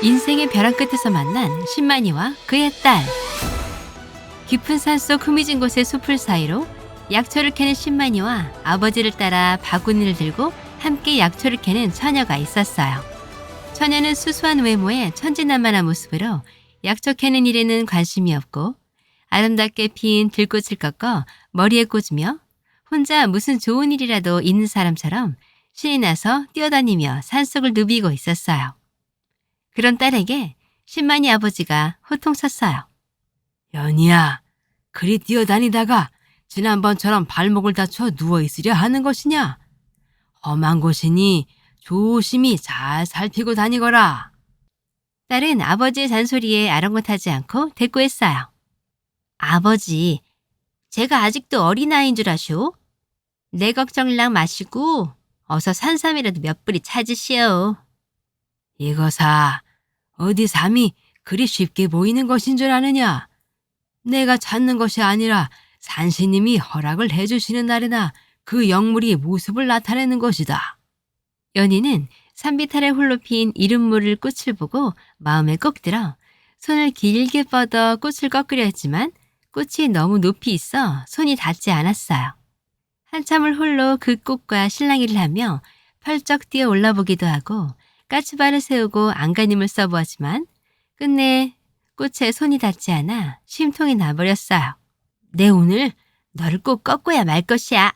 인생의 벼랑 끝에서 만난 신만이와 그의 딸. 깊은 산속 흐미진 곳의 숲을 사이로 약초를 캐는 신만이와 아버지를 따라 바구니를 들고 함께 약초를 캐는 처녀가 있었어요. 처녀는 수수한 외모에 천진난만한 모습으로 약초 캐는 일에는 관심이 없고 아름답게 핀 들꽃을 꺾어 머리에 꽂으며 혼자 무슨 좋은 일이라도 있는 사람처럼 신이 나서 뛰어다니며 산속을 누비고 있었어요. 그런 딸에게 신만이 아버지가 호통쳤어요. 연희야, 그리 뛰어다니다가 지난번처럼 발목을 다쳐 누워있으려 하는 것이냐? 험한 곳이니 조심히 잘 살피고 다니거라. 딸은 아버지의 잔소리에 아랑곳하지 않고 대꾸했어요. 아버지, 제가 아직도 어린아이인 줄 아시오? 내 걱정이랑 마시고 어서 산삼이라도 몇 뿌리 찾으시오. 이거사, 어디 삼이 그리 쉽게 보이는 것인 줄 아느냐? 내가 찾는 것이 아니라 산신님이 허락을 해주시는 날에나 그 영물이 모습을 나타내는 것이다. 연희는 산비탈에 홀로 핀 이른모를 꽃을 보고 마음에 꼭 들어 손을 길게 뻗어 꽃을 꺾으려 했지만 꽃이 너무 높이 있어 손이 닿지 않았어요. 한참을 홀로 그 꽃과 실랑이를 하며 펄쩍 뛰어 올라보기도 하고 까치발을 세우고 안간힘을 써보았지만 끝내 꽃에 손이 닿지 않아 심통이 나버렸어요. 내 오늘 너를 꼭 꺾어야 말 것이야.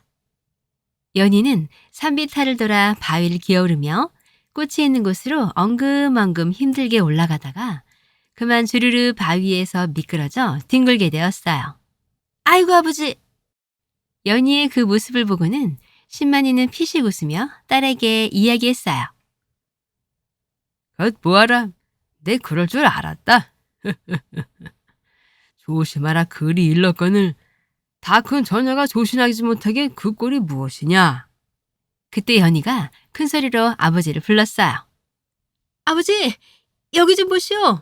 연희는 산비탈을 돌아 바위를 기어오르며 꽃이 있는 곳으로 엉금엉금 힘들게 올라가다가 그만 주르르 바위에서 미끄러져 뒹굴게 되었어요. 아이고 아버지! 연희의 그 모습을 보고는 신만이는 피식 웃으며 딸에게 이야기했어요. 뭐하라, 내 그럴 줄 알았다. 조심하라 그리 일렀거늘 다 큰 처녀가 조신하지 못하게 그 꼴이 무엇이냐. 그때 연희가 큰 소리로 아버지를 불렀어요. 아버지, 여기 좀 보시오.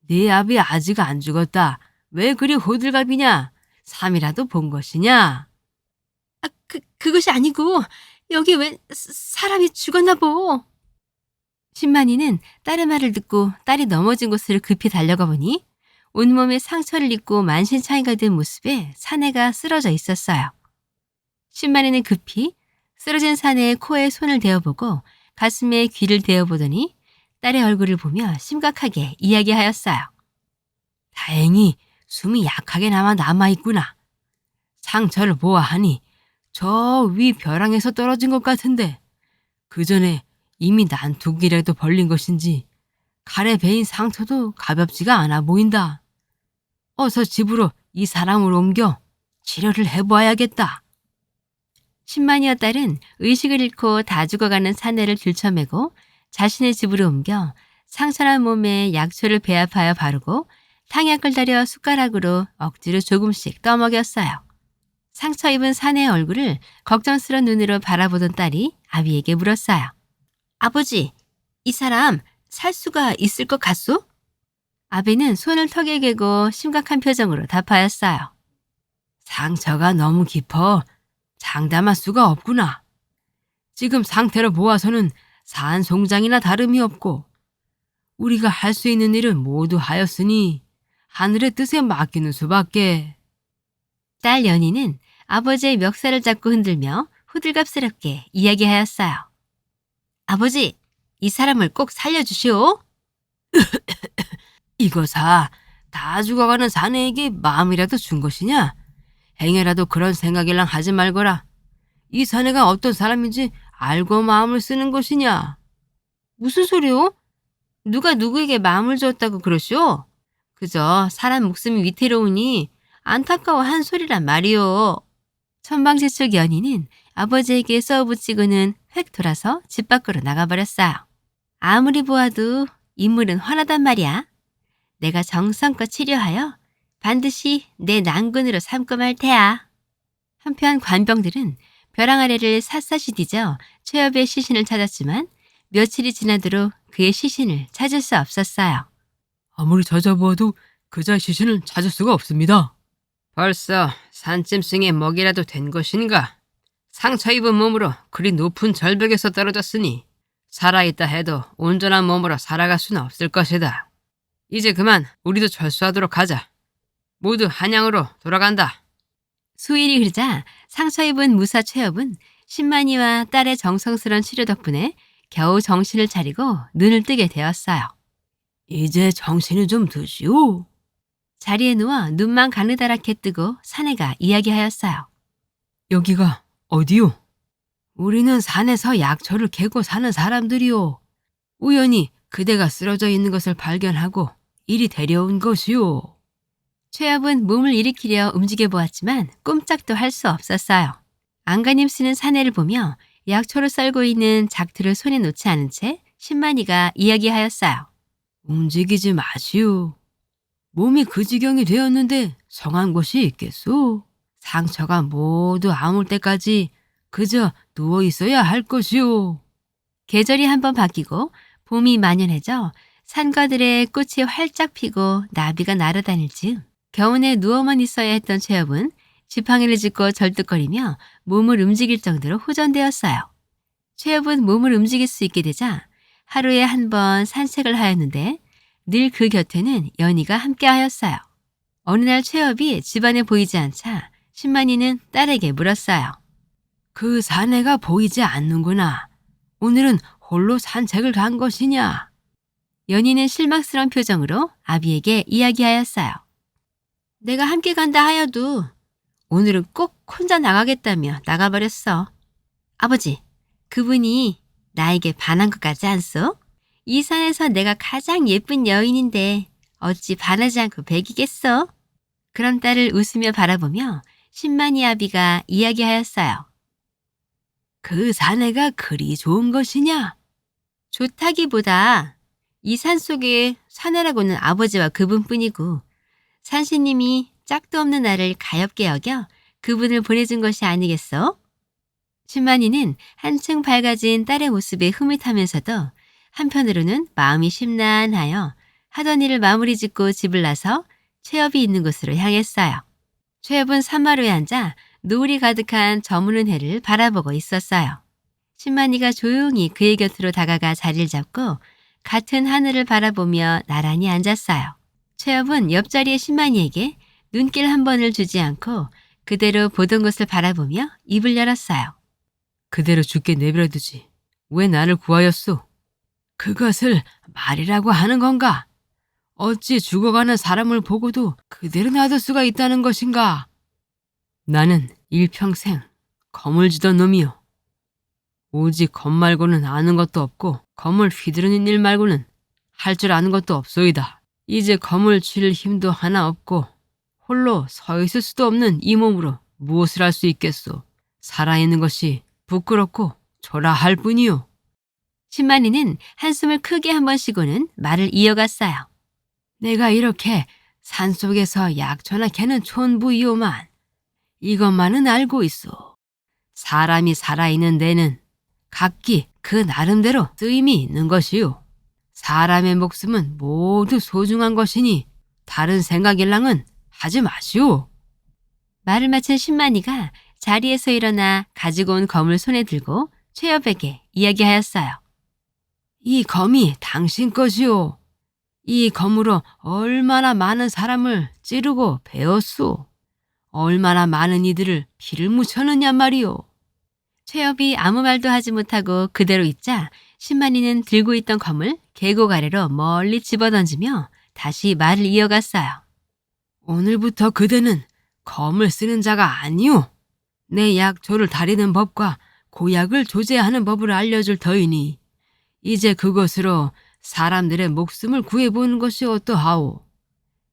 네 아비 아직 안 죽었다. 왜 그리 호들갑이냐? 삼이라도 본 것이냐? 그것이 아니고 여기 웬 사람이 죽었나 보. 신만이는 딸의 말을 듣고 딸이 넘어진 곳으로 급히 달려가 보니 온몸에 상처를 입고 만신창이가 된 모습에 사내가 쓰러져 있었어요. 신만이는 급히 쓰러진 사내의 코에 손을 대어보고 가슴에 귀를 대어보더니 딸의 얼굴을 보며 심각하게 이야기하였어요. 다행히 숨이 약하게 남아있구나. 상처를 보아하니 저 위 벼랑에서 떨어진 것 같은데 그 전에 이미 난투기라도 벌린 것인지 칼에 베인 상처도 가볍지가 않아 보인다. 어서 집으로 이 사람을 옮겨 치료를 해보아야겠다. 신만이와 딸은 의식을 잃고 다 죽어가는 사내를 들쳐매고 자신의 집으로 옮겨 상처난 몸에 약초를 배합하여 바르고 탕약을 달여 숟가락으로 억지로 조금씩 떠먹였어요. 상처 입은 사내의 얼굴을 걱정스러운 눈으로 바라보던 딸이 아비에게 물었어요. 아버지, 이 사람 살 수가 있을 것 같소? 아비는 손을 턱에 개고 심각한 표정으로 답하였어요. 상처가 너무 깊어 장담할 수가 없구나. 지금 상태로 보아서는 산송장이나 다름이 없고 우리가 할 수 있는 일은 모두 하였으니 하늘의 뜻에 맡기는 수밖에. 딸 연희는 아버지의 멱살을 잡고 흔들며 호들갑스럽게 이야기하였어요. 아버지, 이 사람을 꼭 살려주시오. 이거사, 다 죽어가는 사내에게 마음이라도 준 것이냐? 행여라도 그런 생각이랑 하지 말거라. 이 사내가 어떤 사람인지 알고 마음을 쓰는 것이냐? 무슨 소리요? 누가 누구에게 마음을 주었다고 그러시오? 그저 사람 목숨이 위태로우니 안타까워 한 소리란 말이오. 천방지축 연희는 아버지에게 써붙이고는 획 돌아서 집 밖으로 나가버렸어요. 아무리 보아도 인물은 화나단 말이야. 내가 정성껏 치료하여 반드시 내 난군으로 삼고 말 테야. 한편 관병들은 벼랑 아래를 샅샅이 뒤져 최엽의 시신을 찾았지만 며칠이 지나도록 그의 시신을 찾을 수 없었어요. 아무리 찾아보아도 그자의 시신을 찾을 수가 없습니다. 벌써 산짐승의 먹이라도 된 것인가? 상처 입은 몸으로 그리 높은 절벽에서 떨어졌으니 살아있다 해도 온전한 몸으로 살아갈 수는 없을 것이다. 이제 그만 우리도 철수하도록 하자. 모두 한양으로 돌아간다. 수일이 흐르자 상처 입은 무사 최엽은 신만이와 딸의 정성스런 치료 덕분에 겨우 정신을 차리고 눈을 뜨게 되었어요. 이제 정신을 좀 드시오. 자리에 누워 눈만 가느다랗게 뜨고 사내가 이야기하였어요. 여기가 어디요? 우리는 산에서 약초를 캐고 사는 사람들이오. 우연히 그대가 쓰러져 있는 것을 발견하고 이리 데려온 것이오. 최엽은 몸을 일으키려 움직여 보았지만 꼼짝도 할 수 없었어요. 안간힘 쓰는 사내를 보며 약초를 썰고 있는 작두를 손에 놓지 않은 채 신만이가 이야기하였어요. 움직이지 마시오. 몸이 그 지경이 되었는데 성한 곳이 있겠소. 상처가 모두 아물 때까지 그저 누워 있어야 할 것이오. 계절이 한번 바뀌고 봄이 만연해져 산과들의 꽃이 활짝 피고 나비가 날아다닐 즈음 겨우내 누워만 있어야 했던 최엽은 지팡이를 짚고 절뚝거리며 몸을 움직일 정도로 호전되었어요. 최엽은 몸을 움직일 수 있게 되자 하루에 한 번 산책을 하였는데 늘 그 곁에는 연희가 함께하였어요. 어느 날 최엽이 집안에 보이지 않자 신만이는 딸에게 물었어요. 그 사내가 보이지 않는구나. 오늘은 홀로 산책을 간 것이냐? 연희는 실망스러운 표정으로 아비에게 이야기하였어요. 내가 함께 간다 하여도 오늘은 꼭 혼자 나가겠다며 나가버렸어. 아버지, 그분이 나에게 반한 것 같지 않소? 이 산에서 내가 가장 예쁜 여인인데 어찌 반하지 않고 배기겠어? 그런 딸을 웃으며 바라보며 신만이 아비가 이야기하였어요. 그 사내가 그리 좋은 것이냐? 좋다기보다 이 산 속에 사내라고는 아버지와 그분뿐이고 산신님이 짝도 없는 나를 가엾게 여겨 그분을 보내준 것이 아니겠어? 신만이는 한층 밝아진 딸의 모습에 흐뭇하면서도 한편으로는 마음이 심란하여 하던 일을 마무리 짓고 집을 나서 최엽이 있는 곳으로 향했어요. 최엽은 산마루에 앉아 노을이 가득한 저무는 해를 바라보고 있었어요. 신만이가 조용히 그의 곁으로 다가가 자리를 잡고 같은 하늘을 바라보며 나란히 앉았어요. 최엽은 옆자리의 신만이에게 눈길 한 번을 주지 않고 그대로 보던 곳을 바라보며 입을 열었어요. 그대로 죽게 내버려두지. 왜 나를 구하였소? 그것을 말이라고 하는 건가? 어찌 죽어가는 사람을 보고도 그대로 놔둘 수가 있다는 것인가? 나는 일평생 검을 쥐던 놈이요. 오직 검 말고는 아는 것도 없고 검을 휘두르는 일 말고는 할 줄 아는 것도 없소이다. 이제 검을 쥘 힘도 하나 없고 홀로 서 있을 수도 없는 이 몸으로 무엇을 할 수 있겠소? 살아있는 것이 부끄럽고 초라할 뿐이요. 신만이는 한숨을 크게 한 번 쉬고는 말을 이어갔어요. 내가 이렇게 산속에서 약초나 캐는 촌부이오만 이것만은 알고 있어. 사람이 살아있는 데는 각기 그 나름대로 쓰임이 있는 것이요. 사람의 목숨은 모두 소중한 것이니 다른 생각일랑은 하지 마시오. 말을 마친 신만이가 자리에서 일어나 가지고 온 검을 손에 들고 최엽에게 이야기하였어요. 이 검이 당신 것이오. 이 검으로 얼마나 많은 사람을 찌르고 베었소. 얼마나 많은 이들을 피를 묻혔느냐 말이오. 최엽이 아무 말도 하지 못하고 그대로 있자 신만이는 들고 있던 검을 계곡 아래로 멀리 집어던지며 다시 말을 이어갔어요. 오늘부터 그대는 검을 쓰는 자가 아니오. 내 약초를 다리는 법과 고약을 조제하는 법을 알려줄 터이니 이제 그것으로 사람들의 목숨을 구해보는 것이 어떠하오.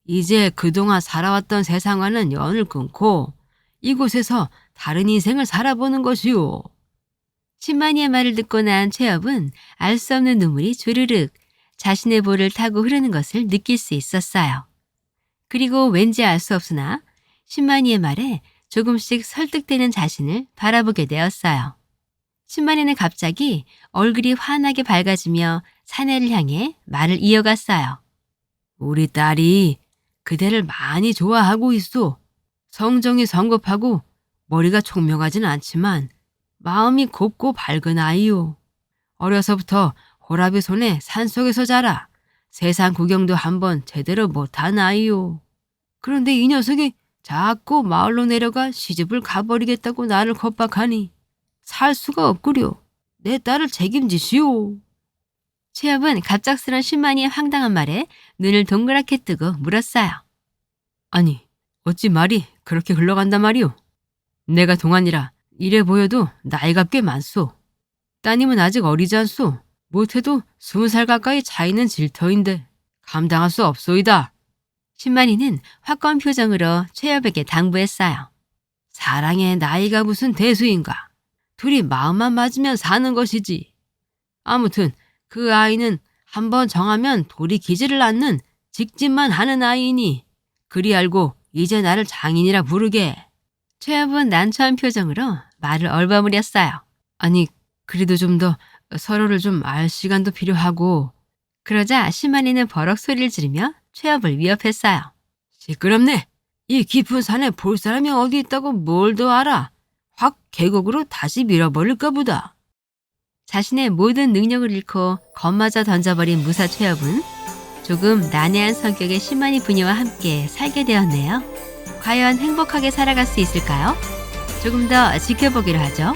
이제 그동안 살아왔던 세상과는 연을 끊고 이곳에서 다른 인생을 살아보는 것이오. 신만이의 말을 듣고 난 최엽은 알 수 없는 눈물이 주르륵 자신의 볼을 타고 흐르는 것을 느낄 수 있었어요. 그리고 왠지 알 수 없으나 신만이의 말에 조금씩 설득되는 자신을 바라보게 되었어요. 신만이는 갑자기 얼굴이 환하게 밝아지며 사내를 향해 말을 이어갔어요. 우리 딸이 그대를 많이 좋아하고 있어. 성정이 성급하고 머리가 총명하진 않지만 마음이 곱고 밝은 아이요. 어려서부터 호랍이 손에 산속에서 자라 세상 구경도 한번 제대로 못한 아이요. 그런데 이 녀석이 자꾸 마을로 내려가 시집을 가버리겠다고 나를 겁박하니 살 수가 없구려. 내 딸을 책임지시오. 최엽은 갑작스런 신만이의 황당한 말에 눈을 동그랗게 뜨고 물었어요. 아니, 어찌 말이 그렇게 흘러간단 말이오. 내가 동안이라 이래 보여도 나이가 꽤 많소. 따님은 아직 어리지 않소. 못해도 20살 가까이 차이는 질터인데 감당할 수 없소이다. 신만이는 화끈 표정으로 최엽에게 당부했어요. 사랑에 나이가 무슨 대수인가. 둘이 마음만 맞으면 사는 것이지. 아무튼 그 아이는 한번 정하면 돌이키지를 않는 직진만 하는 아이니 그리 알고 이제 나를 장인이라 부르게. 최엽은 난처한 표정으로 말을 얼버무렸어요. 아니, 그래도 좀 더 서로를 좀 알 시간도 필요하고. 그러자 신만이는 버럭 소리를 지르며 최엽을 위협했어요. 시끄럽네. 이 깊은 산에 볼 사람이 어디 있다고 뭘 더 알아. 확 계곡으로 다시 밀어버릴까 보다. 자신의 모든 능력을 잃고 겁마저 던져버린 무사 최엽은 조금 난해한 성격의 신만이 부녀와 함께 살게 되었네요. 과연 행복하게 살아갈 수 있을까요? 조금 더 지켜보기로 하죠.